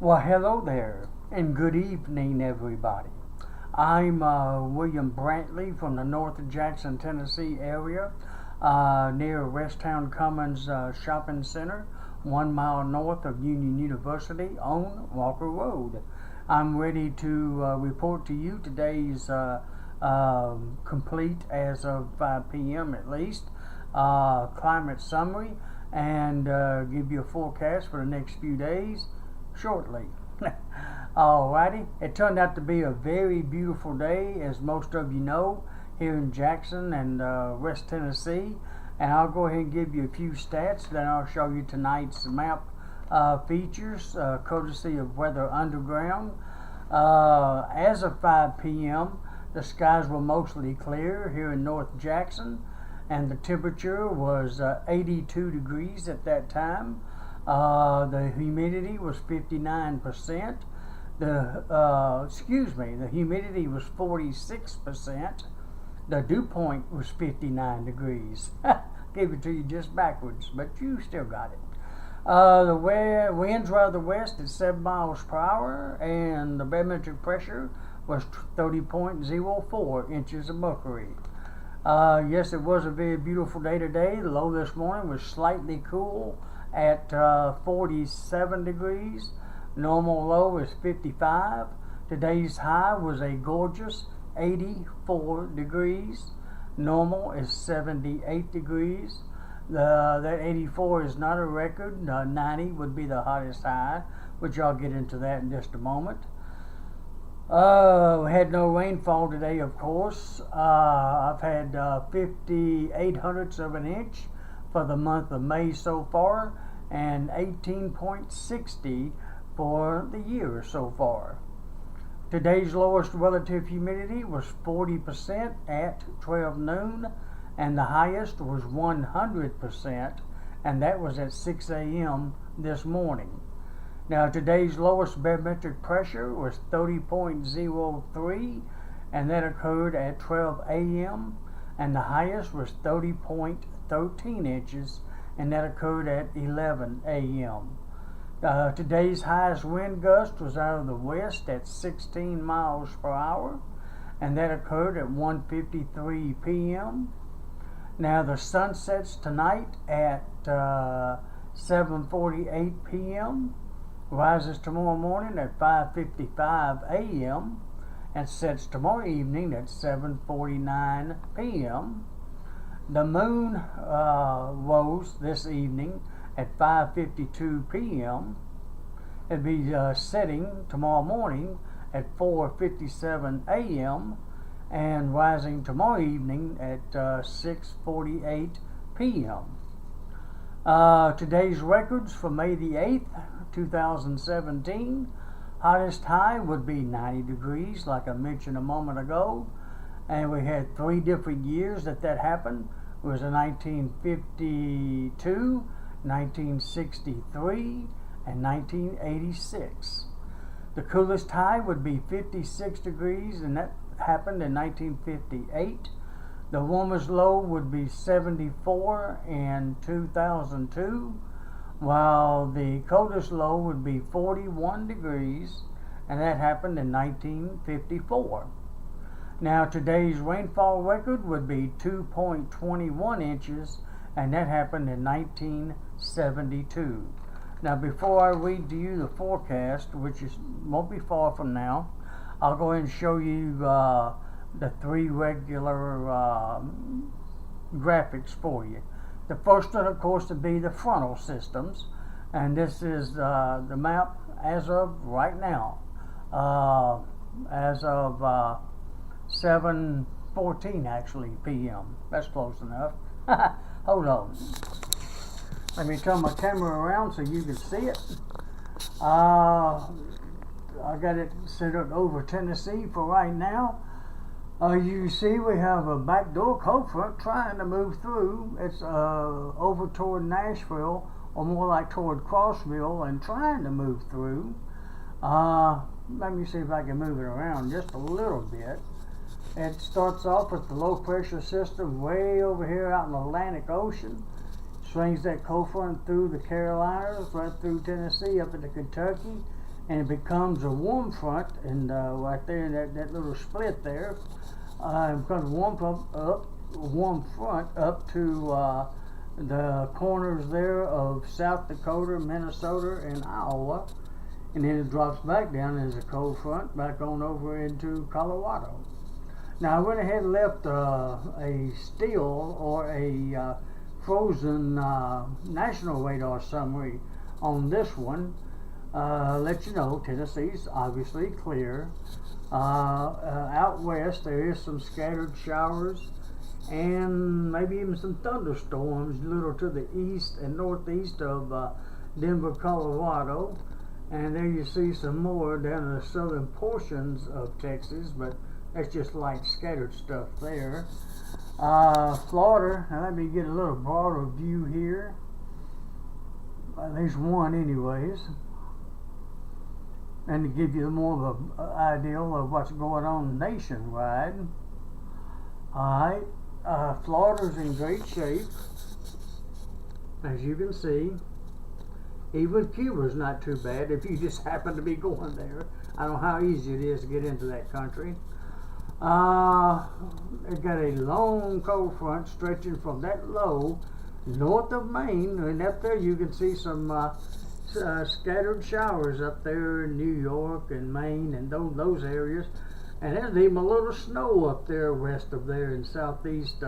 Well, hello there, and good evening, everybody. I'm William Brantley from the North Jackson, Tennessee area, near Westtown Commons Shopping Center, 1 mile north of Union University on Walker Road. I'm ready to report to you today's complete as of 5 p.m. at least climate summary and give you a forecast for the next few days shortly. Alrighty, it turned out to be a very beautiful day, as most of you know, here in Jackson and West Tennessee. And I'll go ahead and give you a few stats, then I'll show you tonight's map features, courtesy of Weather Underground. As of 5 p.m., the skies were mostly clear here in North Jackson, and the temperature was 82 degrees at that time. The humidity was 59%. The humidity was 46%. The dew point was 59 degrees. Gave it to you just backwards, but you still got it. The winds were out of the west at 7 miles per hour, and the barometric pressure was 30.04 inches of mercury. Yes, it was a very beautiful day today. The low this morning was slightly cool at 47 degrees. Normal low is 55. Today's high was a gorgeous 84 degrees. Normal is 78 degrees. That 84 is not a record. 90 would be the hottest high, which I'll get into that in just a moment. We had no rainfall today, of course. I've had 58/100ths of an inch for the month of May so far, and 18.60 for the year so far. Today's lowest relative humidity was 40% at 12 noon, and the highest was 100%, and that was at 6 a.m. this morning. Now, today's lowest barometric pressure was 30.03, and that occurred at 12 a.m., and the highest was 30.13 inches, and that occurred at 11 a.m. Today's highest wind gust was out of the west at 16 miles per hour, and that occurred at 1:53 p.m. Now, the sun sets tonight at 7:48 p.m., rises tomorrow morning at 5:55 a.m., and sets tomorrow evening at 7:49 p.m. The moon rose this evening at 5:52 p.m. It'll be setting tomorrow morning at 4:57 a.m. and rising tomorrow evening at 6:48 p.m. Today's records for May the 8th, 2017. Hottest high would be 90 degrees, like I mentioned a moment ago. And we had 3 different years that happened. It was in 1952, 1963, and 1986. The coolest high would be 56 degrees, and that happened in 1958. The warmest low would be 74 in 2002, while the coldest low would be 41 degrees, and that happened in 1954. Now, today's rainfall record would be 2.21 inches, and that happened in 1972. Now, before I read to you the forecast, which won't be far from now, I'll go ahead and show you the 3 regular graphics for you. The first one, of course, would be the frontal systems, and this is the map as of right now, as of 7:14 actually p.m. That's close enough. Hold on. Let me turn my camera around so you can see it. I got it centered over Tennessee for right now. You see we have a backdoor cold front trying to move through. It's over toward Nashville, or more like toward Crossville, and trying to move through. Let me see if I can move it around just a little bit. It starts off with the low pressure system way over here out in the Atlantic Ocean. Swings that cold front through the Carolinas, right through Tennessee, up into Kentucky, and it becomes a warm front, and right there in that little split there, it becomes warm front up to the corners there of South Dakota, Minnesota, and Iowa, and then it drops back down as a cold front back on over into Colorado. Now I went ahead and left a still or a frozen national radar summary on this one. Let you know Tennessee's obviously clear. Out west there is some scattered showers and maybe even some thunderstorms a little to the east and northeast of Denver, Colorado. And there you see some more down in the southern portions of Texas, but that's just light scattered stuff there. Florida, now let me get a little broader view here. At least one anyways. And to give you more of an idea of what's going on nationwide. Alright, Florida's in great shape, as you can see. Even Cuba's not too bad if you just happen to be going there. I don't know how easy it is to get into that country. It got a long cold front stretching from that low north of Maine, and up there you can see some scattered showers up there in New York and Maine and those areas. And there's even a little snow up there west of there in southeast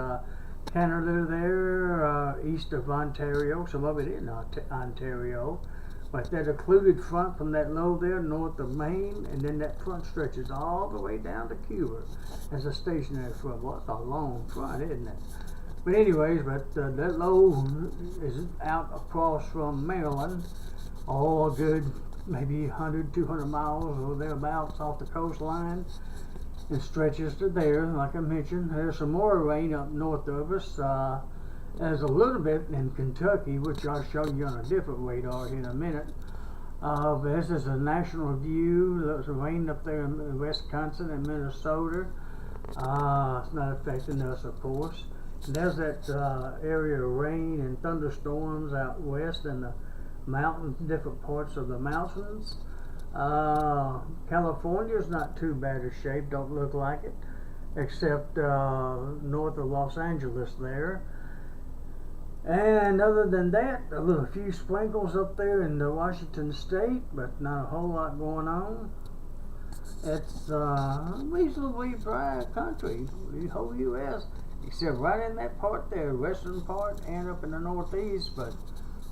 Canada there, east of Ontario. Some of it in Ontario. But that occluded front from that low there north of Maine, and then that front stretches all the way down to Cuba as a stationary front. Well, it's a long front, isn't it? But anyways, that low is out across from Maryland, all good maybe 100, 200 miles or thereabouts off the coastline, and stretches to there. Like I mentioned, there's some more rain up north of us. There's a little bit in Kentucky, which I'll show you on a different radar here in a minute. But this is a national view. There's rain up there in Wisconsin and Minnesota. It's not affecting us, of course. And there's that area of rain and thunderstorms out west in the mountains, different parts of the mountains. California's not too bad a shape, don't look like it, except north of Los Angeles there. And other than that, a few sprinkles up there in the Washington state, but not a whole lot going on. It's a reasonably dry country, the whole U.S., except right in that part there, western part, and up in the northeast. But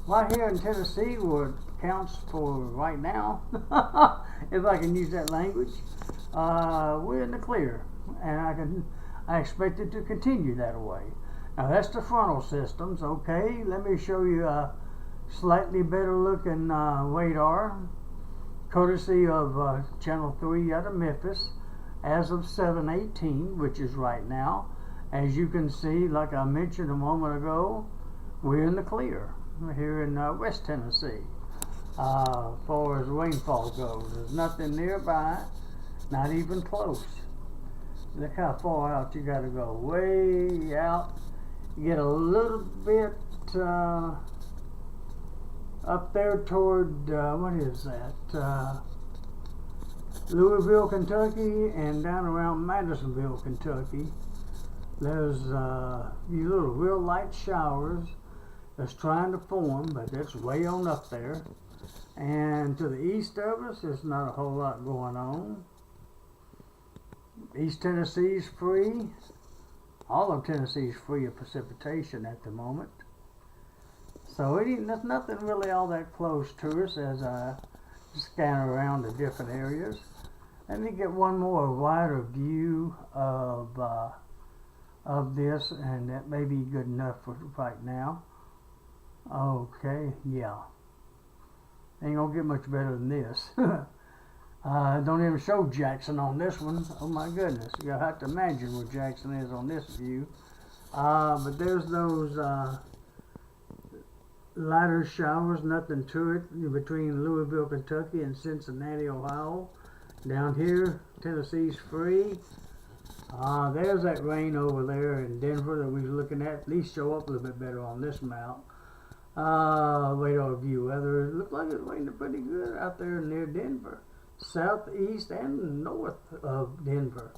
right here in Tennessee, where it counts for right now, if I can use that language, we're in the clear, and I expect it to continue that way. Now that's the frontal systems. Okay, let me show you a slightly better looking radar, courtesy of Channel 3 out of Memphis, as of 7/18, which is right now. As you can see, like I mentioned a moment ago, we're in the clear here in West Tennessee. As far as rainfall goes, there's nothing nearby, not even close. Look how far out you got to go, way out. You get a little bit up there toward, what is that, Louisville, Kentucky, and down around Madisonville, Kentucky. There's these little real light showers that's trying to form, but that's way on up there. And to the east of us, there's not a whole lot going on. East Tennessee's free. All of Tennessee's free of precipitation at the moment. So there's nothing really all that close to us as I scan around the different areas. Let me get one more wider view of this, and that may be good enough for right now. Okay, yeah. Ain't gonna get much better than this. Don't even show Jackson on this one. Oh my goodness, you have to imagine where Jackson is on this view. But there's those lighter showers, nothing to it, between Louisville, Kentucky and Cincinnati, Ohio. Down here, Tennessee's free. There's that rain over there in Denver that we were looking at least show up a little bit better on this map. Radar view weather. It looked like it's raining pretty good out there near Denver, southeast and north of Denver.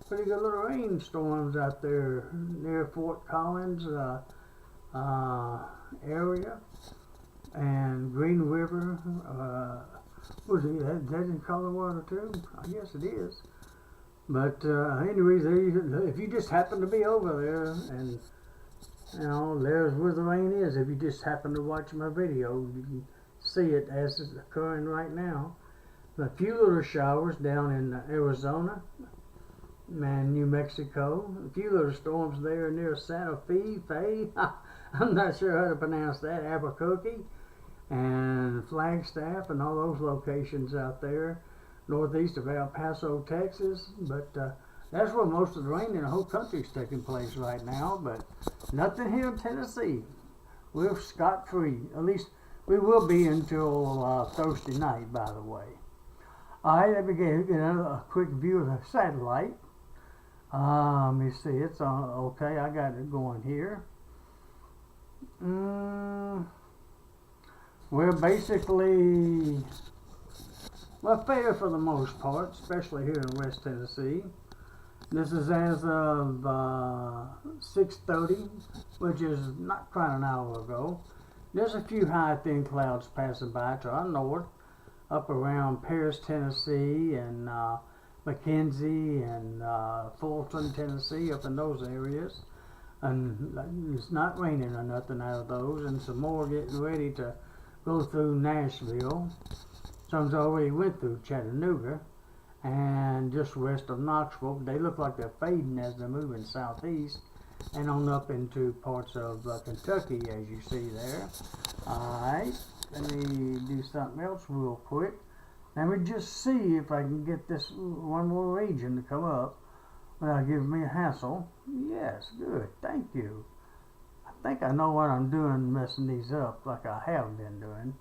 Pretty good little rainstorms out there near Fort Collins area and Green River. Was it that in Colorado too? I guess it is. But anyways, if you just happen to be over there, and you know, there's where the rain is. If you just happen to watch my video, you can see it as it's occurring right now. A few little showers down in Arizona and New Mexico. A few little storms there near Santa Fe. I'm not sure how to pronounce that. Albuquerque and Flagstaff and all those locations out there northeast of El Paso, Texas. But that's where most of the rain in the whole country is taking place right now. But nothing here in Tennessee. We're scot-free. At least we will be until Thursday night, by the way. Alright, let me get a quick view of the satellite. Let me see, it's on. Okay, I got it going here. We're basically, well, fair for the most part, especially here in West Tennessee. This is as of 6:30, which is not quite an hour ago. There's a few high thin clouds passing by to our north, up around Paris, Tennessee, and McKenzie and Fulton, Tennessee, up in those areas. And it's not raining or nothing out of those, and some more getting ready to go through Nashville. Some's already went through Chattanooga and just west of Knoxville. They look like they're fading as they're moving southeast and on up into parts of Kentucky, as you see there. Alright, let me do something else real quick. Let me just see if I can get this one more region to come up without giving me a hassle. Yes, good, thank you. I think I know what I'm doing messing these up like I have been doing.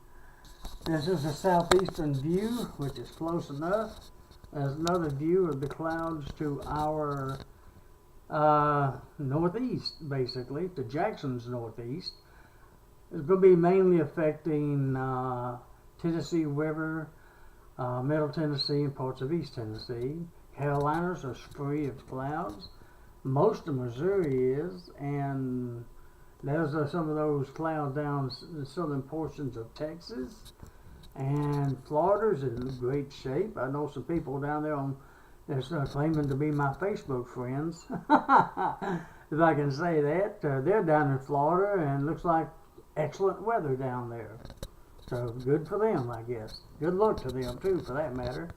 This is a southeastern view, which is close enough. There's another view of the clouds to our northeast, basically, to Jackson's northeast. It's going to be mainly affecting Tennessee River, Middle Tennessee, and parts of East Tennessee. Carolinas are free of clouds. Most of Missouri is, and there's some of those clouds down the southern portions of Texas. And Florida's in great shape. I know some people down there that's claiming to be my Facebook friends, if I can say that. They're down in Florida, and looks like excellent weather down there. So good for them, I guess. Good luck to them, too, for that matter.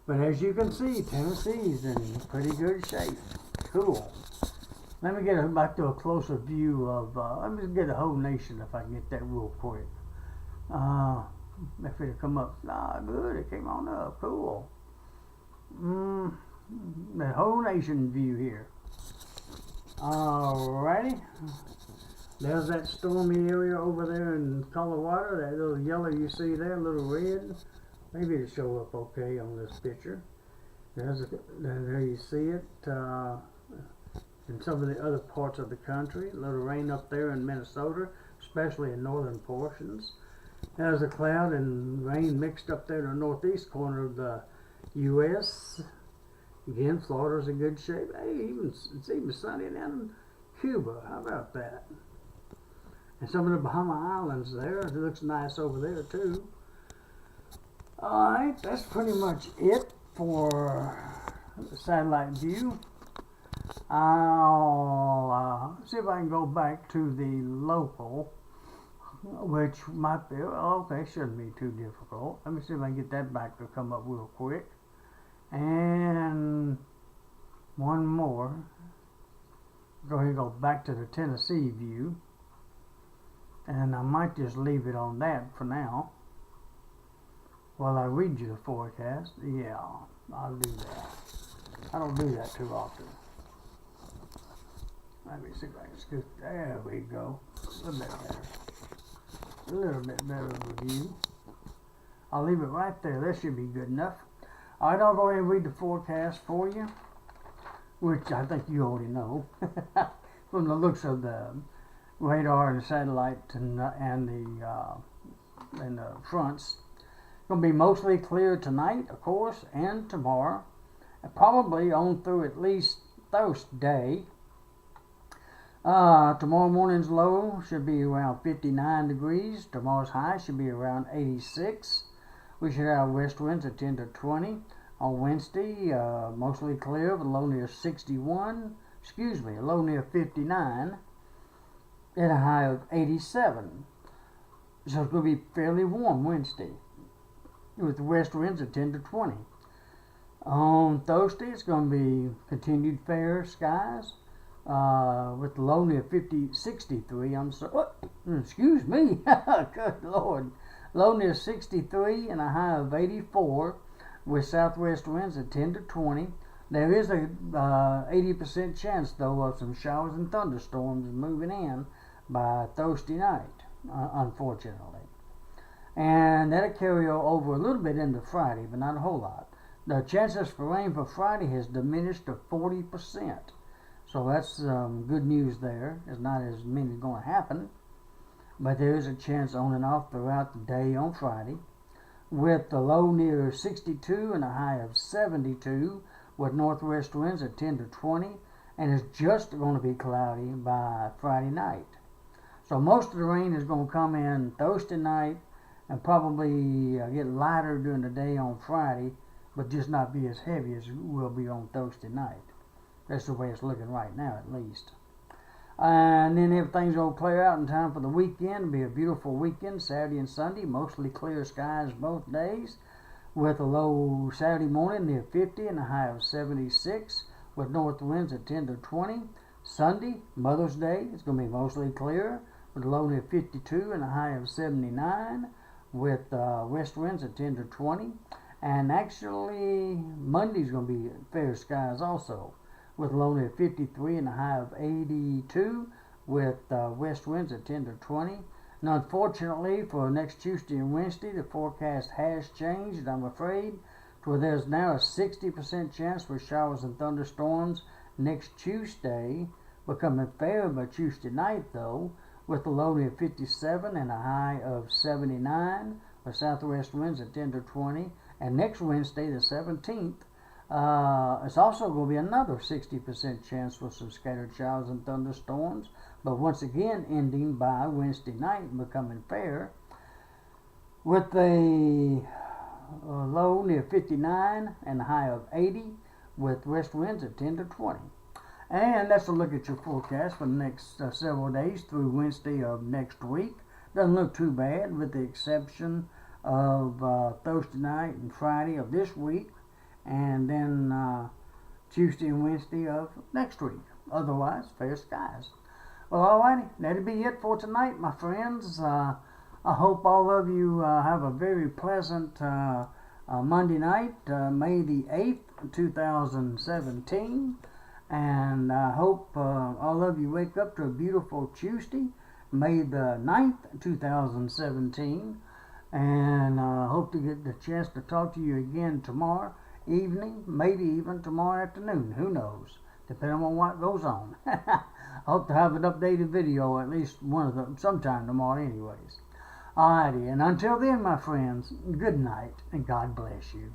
But as you can see, Tennessee's in pretty good shape. Cool. Let me get back to a closer view of, let me get a whole nation if I can get that real quick. If it'll come up. Good, it came on up. Cool. The whole nation view here. Alrighty. There's that stormy area over there in Colorado. That little yellow you see there, little red. Maybe it'll show up okay on this picture. There you see it. In some of the other parts of the country. A little rain up there in Minnesota, especially in northern portions. There's a cloud and rain mixed up there in the northeast corner of the U.S. Again, Florida's in good shape. Hey, it's even sunny down in Cuba. How about that? And some of the Bahama Islands there. It looks nice over there, too. Alright, that's pretty much it for the satellite view. I'll see if I can go back to the local, which might be, okay, shouldn't be too difficult. Let me see if I can get that back to come up real quick. And one more. Go ahead and go back to the Tennessee view. And I might just leave it on that for now while I read you the forecast. Yeah, I'll do that. I don't do that too often. Let me see if I can scoot. There we go. A little bit better. A little bit better of a view. I'll leave it right there. That should be good enough. Alright, I'll go ahead and read the forecast for you, which I think you already know from the looks of the radar and satellite and the fronts. Going to be mostly clear tonight, of course, and tomorrow, and probably on through at least Thursday. Tomorrow morning's low should be around 59 degrees. Tomorrow's high should be around 86. We should have west winds at 10 to 20. On Wednesday, mostly clear with a low near 61. Excuse me, a low near 59 and a high of 87. So it's going to be fairly warm Wednesday with the west winds at 10 to 20. On Thursday, it's going to be continued fair skies with the low near 63. Excuse me. Good Lord. Low near 63 and a high of 84 with southwest winds at 10 to 20. There is a 80% chance, though, of some showers and thunderstorms moving in by Thursday night, unfortunately. And that'll carry over a little bit into Friday, but not a whole lot. The chances for rain for Friday has diminished to 40%. So that's good news there. It's not as many going to happen. But there is a chance on and off throughout the day on Friday. With the low near 62 and a high of 72 with northwest winds at 10 to 20. And it's just going to be cloudy by Friday night. So most of the rain is going to come in Thursday night and probably get lighter during the day on Friday, but just not be as heavy as it will be on Thursday night. That's the way it's looking right now, at least. And then everything's going to clear out in time for the weekend. It'll be a beautiful weekend, Saturday and Sunday. Mostly clear skies both days, with a low Saturday morning near 50 and a high of 76, with north winds at 10 to 20. Sunday, Mother's Day, it's going to be mostly clear, with a low near 52 and a high of 79, with west winds at 10 to 20. And actually, Monday's going to be fair skies also, with a low near 53 and a high of 82, with west winds at 10 to 20. And unfortunately, for next Tuesday and Wednesday, the forecast has changed, I'm afraid, to where there's now a 60% chance for showers and thunderstorms next Tuesday, becoming fair by Tuesday night, though, with a low near 57 and a high of 79, with southwest winds at 10 to 20. And next Wednesday, the 17th, it's also going to be another 60% chance for some scattered showers and thunderstorms, but once again ending by Wednesday night and becoming fair, with a low near 59 and a high of 80, with west winds at 10 to 20. And that's a look at your forecast for the next several days through Wednesday of next week. Doesn't look too bad, with the exception of Thursday night and Friday of this week, and then Tuesday and Wednesday of next week. Otherwise, fair skies. Well, alrighty, that'll be it for tonight, my friends. I hope all of you have a very pleasant Monday night, May the 8th, 2017. And I hope all of you wake up to a beautiful Tuesday, May the 9th, 2017. And hope to get the chance to talk to you again tomorrow evening, maybe even tomorrow afternoon. Who knows? Depending on what goes on. Hope to have an updated video, at least one of them, sometime tomorrow anyways. Alrighty, and until then, my friends, good night, and God bless you.